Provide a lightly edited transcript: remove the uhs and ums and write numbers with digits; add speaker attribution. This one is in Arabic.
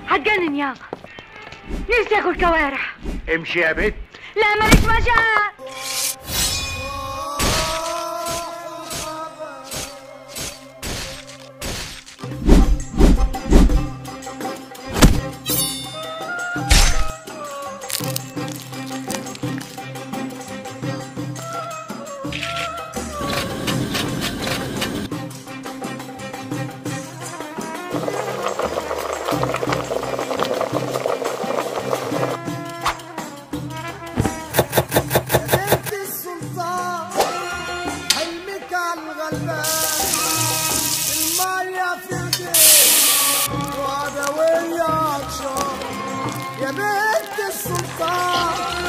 Speaker 1: هتجنن يا نفسي اكل كوارع.
Speaker 2: امشي يا بت.
Speaker 1: لا ماليش مجال.
Speaker 3: يا بنت السلطان